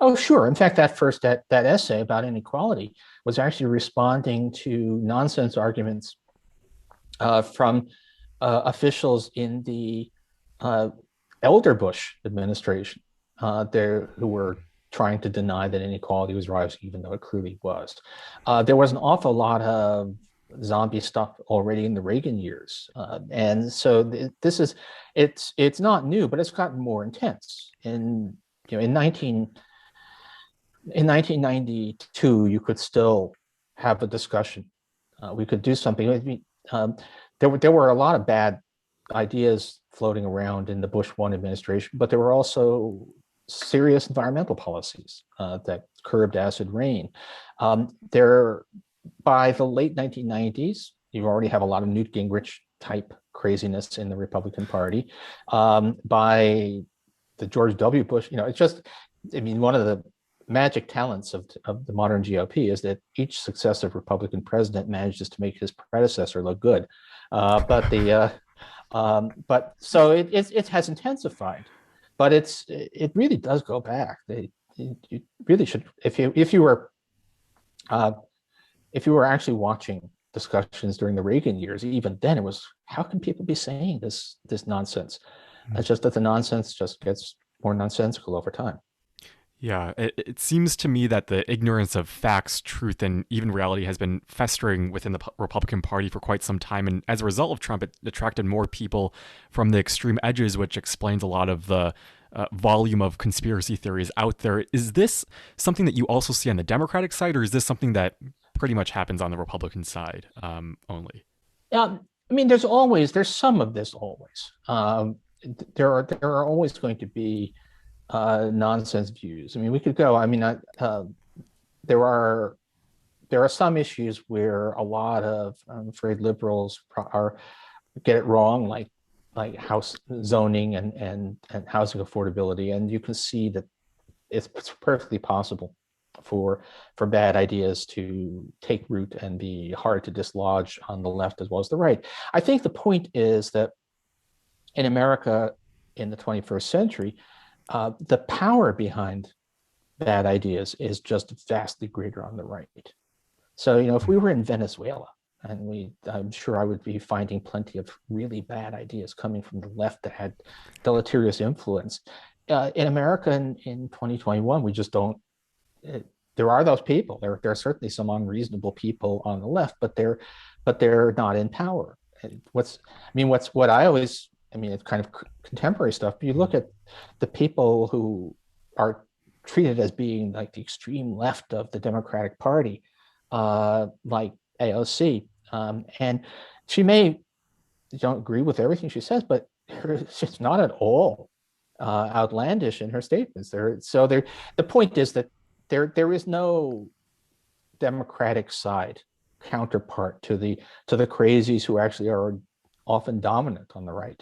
Oh, sure. In fact, that essay about inequality was actually responding to nonsense arguments from officials in the uh, elder Bush administration, there who were trying to deny that inequality was rising, even though it clearly was. There was an awful lot of zombie stuff already in the Reagan years, and so this is it's not new, but it's gotten more intense. In 1992, you could still have a discussion. We could do something. I mean, there were a lot of bad ideas floating around in the Bush one administration, but there were also serious environmental policies that curbed acid rain. There, by the late 1990s, you already have a lot of Newt Gingrich type craziness in the Republican Party. By the George W. Bush, it's just, I mean, one of the magic talents of the modern GOP is that each successive Republican president manages to make his predecessor look good. But so it has intensified, but it really does go back. You really should, uh, if you were actually watching discussions during the Reagan years, even then it was, how can people be saying this nonsense? It's just that the nonsense just gets more nonsensical over time. Yeah, it seems to me that the ignorance of facts, truth, and even reality has been festering within the Republican Party for quite some time. And as a result of Trump, it attracted more people from the extreme edges, which explains a lot of the volume of conspiracy theories out there. Is this something that you also see on the Democratic side, or is this something that pretty much happens on the Republican side only? I mean, there's some of this always. There are always going to be nonsense views. I mean, we could go. I mean, there are there are some issues where a lot of, I'm afraid, liberals are get it wrong, like house zoning and housing affordability, and you can see that it's perfectly possible for bad ideas to take root and be hard to dislodge on the left as well as the right. I think the point is that in America in the 21st century, the power behind bad ideas is just vastly greater on the right. So, if we were in Venezuela, and I'm sure I would be finding plenty of really bad ideas coming from the left that had deleterious influence. In America in 2021, we just don't. There are those people. There are certainly some unreasonable people on the left, but they're not in power. What I always, I mean, it's kind of contemporary stuff. But you look at the people who are treated as being like the extreme left of the Democratic Party, like AOC, and she may don't agree with everything she says, but she's not at all outlandish in her statements. The point is that there is no Democratic side counterpart to the crazies who actually are often dominant on the right.